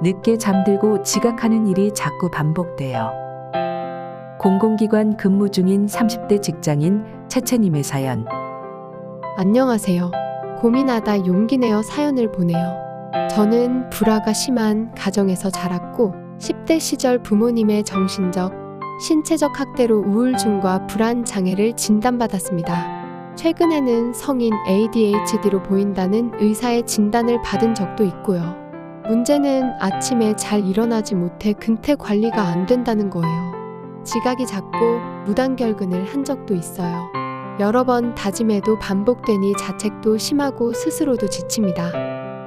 늦게 잠들고 지각하는 일이 자꾸 반복돼요. 공공기관 근무 중인 30대 직장인 채채님의 사연. 안녕하세요. 고민하다 용기 내어 사연을 보내요. 저는 불화가 심한 가정에서 자랐고 10대 시절 부모님의 정신적, 신체적 학대로 우울증과 불안 장애를 진단받았습니다. 최근에는 성인 ADHD로 보인다는 의사의 진단을 받은 적도 있고요. 문제는 아침에 잘 일어나지 못해 근태 관리가 안 된다는 거예요. 지각이 잦고 무단결근을 한 적도 있어요. 여러 번 다짐해도 반복되니 자책도 심하고 스스로도 지칩니다.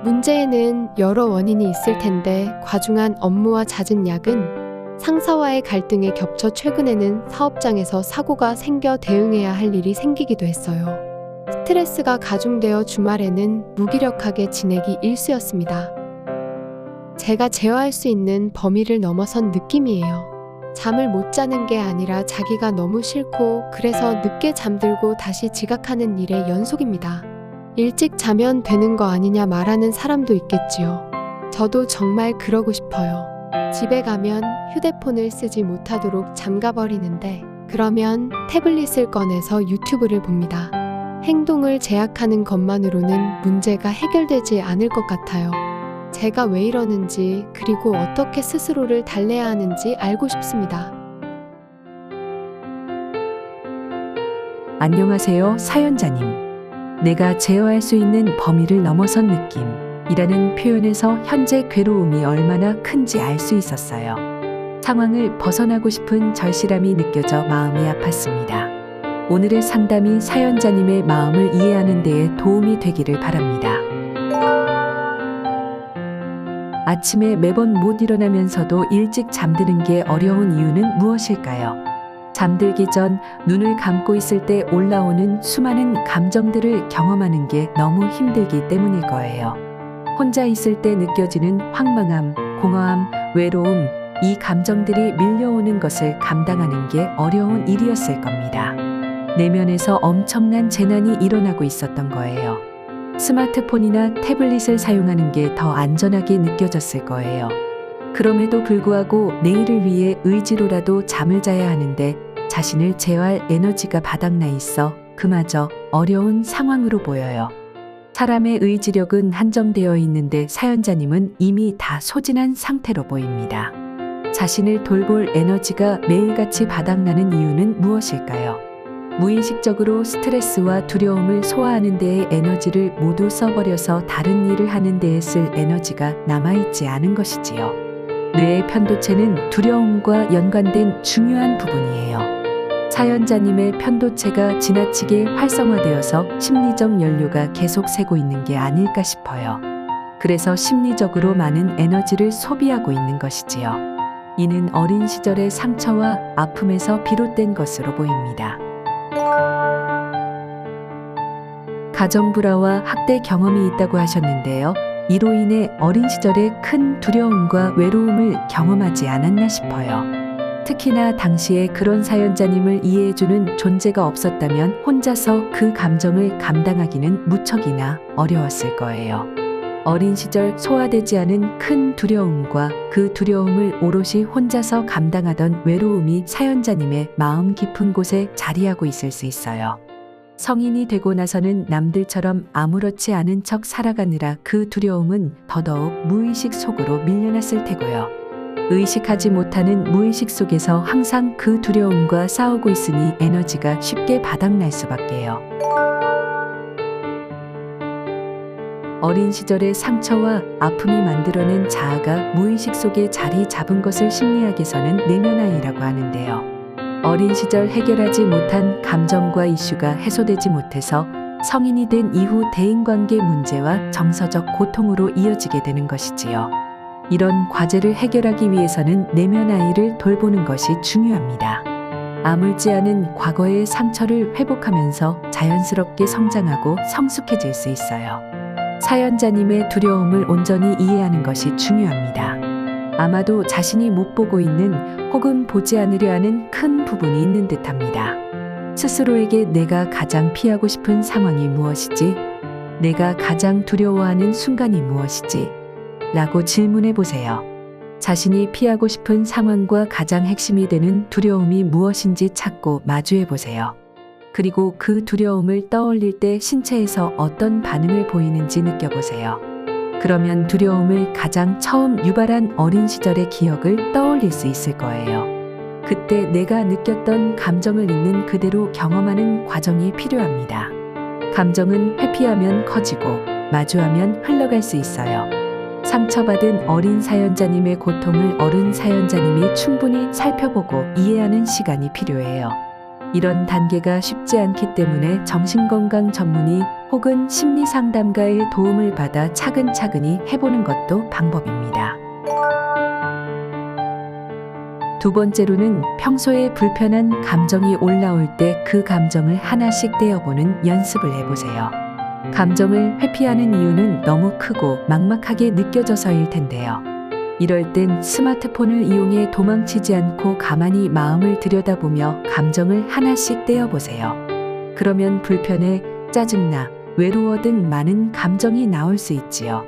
문제에는 여러 원인이 있을 텐데 과중한 업무와 잦은 야근, 상사와의 갈등에 겹쳐 최근에는 사업장에서 사고가 생겨 대응해야 할 일이 생기기도 했어요. 스트레스가 가중되어 주말에는 무기력하게 지내기 일쑤였습니다. 제가 제어할 수 있는 범위를 넘어선 느낌이에요. 잠을 못 자는 게 아니라 자기가 너무 싫고 그래서 늦게 잠들고 다시 지각하는 일의 연속입니다. 일찍 자면 되는 거 아니냐 말하는 사람도 있겠지요. 저도 정말 그러고 싶어요. 집에 가면 휴대폰을 쓰지 못하도록 잠가버리는데 그러면 태블릿을 꺼내서 유튜브를 봅니다. 행동을 제약하는 것만으로는 문제가 해결되지 않을 것 같아요. 제가 왜 이러는지 그리고 어떻게 스스로를 달래야 하는지 알고 싶습니다. 안녕하세요, 사연자님. 내가 제어할 수 있는 범위를 넘어선 느낌이라는 표현에서 현재 괴로움이 얼마나 큰지 알 수 있었어요. 상황을 벗어나고 싶은 절실함이 느껴져 마음이 아팠습니다. 오늘의 상담이 사연자님의 마음을 이해하는 데에 도움이 되기를 바랍니다. 아침에 매번 못 일어나면서도 일찍 잠드는 게 어려운 이유는 무엇일까요? 잠들기 전 눈을 감고 있을 때 올라오는 수많은 감정들을 경험하는 게 너무 힘들기 때문일 거예요. 혼자 있을 때 느껴지는 황망함, 공허함, 외로움, 이 감정들이 밀려오는 것을 감당하는 게 어려운 일이었을 겁니다. 내면에서 엄청난 재난이 일어나고 있었던 거예요. 스마트폰이나 태블릿을 사용하는 게 더 안전하게 느껴졌을 거예요. 그럼에도 불구하고 내일을 위해 의지로라도 잠을 자야 하는데 자신을 제어할 에너지가 바닥나 있어 그마저 어려운 상황으로 보여요. 사람의 의지력은 한정되어 있는데 사연자님은 이미 다 소진한 상태로 보입니다. 자신을 돌볼 에너지가 매일같이 바닥나는 이유는 무엇일까요? 무의식적으로 스트레스와 두려움을 소화하는 데에 에너지를 모두 써버려서 다른 일을 하는 데에 쓸 에너지가 남아있지 않은 것이지요. 뇌의 편도체는 두려움과 연관된 중요한 부분이에요. 사연자님의 편도체가 지나치게 활성화되어서 심리적 연료가 계속 새고 있는 게 아닐까 싶어요. 그래서 심리적으로 많은 에너지를 소비하고 있는 것이지요. 이는 어린 시절의 상처와 아픔에서 비롯된 것으로 보입니다. 가정불화와 학대 경험이 있다고 하셨는데요. 이로 인해 어린 시절에 큰 두려움과 외로움을 경험하지 않았나 싶어요. 특히나 당시에 그런 사연자님을 이해해주는 존재가 없었다면 혼자서 그 감정을 감당하기는 무척이나 어려웠을 거예요. 어린 시절 소화되지 않은 큰 두려움과 그 두려움을 오롯이 혼자서 감당하던 외로움이 사연자님의 마음 깊은 곳에 자리하고 있을 수 있어요. 성인이 되고 나서는 남들처럼 아무렇지 않은 척 살아가느라 그 두려움은 더더욱 무의식 속으로 밀려났을 테고요. 의식하지 못하는 무의식 속에서 항상 그 두려움과 싸우고 있으니 에너지가 쉽게 바닥날 수밖에요. 어린 시절의 상처와 아픔이 만들어낸 자아가 무의식 속에 자리 잡은 것을 심리학에서는 내면아이라고 하는데요. 어린 시절 해결하지 못한 감정과 이슈가 해소되지 못해서 성인이 된 이후 대인관계 문제와 정서적 고통으로 이어지게 되는 것이지요. 이런 과제를 해결하기 위해서는 내면아이를 돌보는 것이 중요합니다. 아물지 않은 과거의 상처를 회복하면서 자연스럽게 성장하고 성숙해질 수 있어요. 사연자님의 두려움을 온전히 이해하는 것이 중요합니다. 아마도 자신이 못 보고 있는 혹은 보지 않으려 하는 큰 부분이 있는 듯합니다. 스스로에게 내가 가장 피하고 싶은 상황이 무엇이지? 내가 가장 두려워하는 순간이 무엇이지? 라고 질문해 보세요. 자신이 피하고 싶은 상황과 가장 핵심이 되는 두려움이 무엇인지 찾고 마주해 보세요. 그리고 그 두려움을 떠올릴 때 신체에서 어떤 반응을 보이는지 느껴보세요. 그러면 두려움을 가장 처음 유발한 어린 시절의 기억을 떠올릴 수 있을 거예요. 그때 내가 느꼈던 감정을 있는 그대로 경험하는 과정이 필요합니다. 감정은 회피하면 커지고 마주하면 흘러갈 수 있어요. 상처받은 어린 사연자님의 고통을 어른 사연자님이 충분히 살펴보고 이해하는 시간이 필요해요. 이런 단계가 쉽지 않기 때문에 정신건강 전문의 혹은 심리상담가의 도움을 받아 차근차근히 해보는 것도 방법입니다. 두 번째로는 평소에 불편한 감정이 올라올 때 그 감정을 하나씩 떼어보는 연습을 해보세요. 감정을 회피하는 이유는 너무 크고 막막하게 느껴져서일 텐데요. 이럴 땐 스마트폰을 이용해 도망치지 않고 가만히 마음을 들여다보며 감정을 하나씩 떼어보세요. 그러면 불편해, 짜증나, 외로워 등 많은 감정이 나올 수 있지요.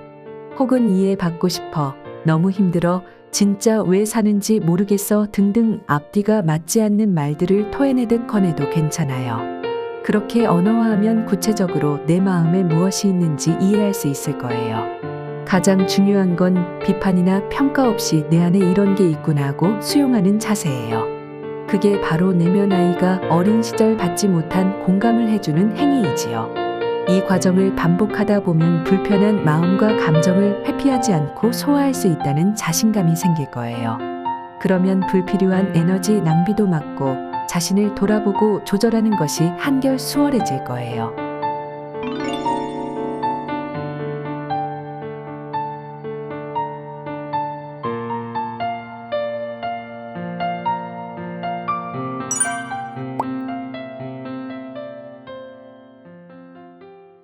혹은 이해받고 싶어, 너무 힘들어, 진짜 왜 사는지 모르겠어 등등 앞뒤가 맞지 않는 말들을 토해내듯 꺼내도 괜찮아요. 그렇게 언어화하면 구체적으로 내 마음에 무엇이 있는지 이해할 수 있을 거예요. 가장 중요한 건 비판이나 평가 없이 내 안에 이런 게 있구나 하고 수용하는 자세예요. 그게 바로 내면 아이가 어린 시절 받지 못한 공감을 해주는 행위이지요. 이 과정을 반복하다 보면 불편한 마음과 감정을 회피하지 않고 소화할 수 있다는 자신감이 생길 거예요. 그러면 불필요한 에너지 낭비도 막고 자신을 돌아보고 조절하는 것이 한결 수월해질 거예요.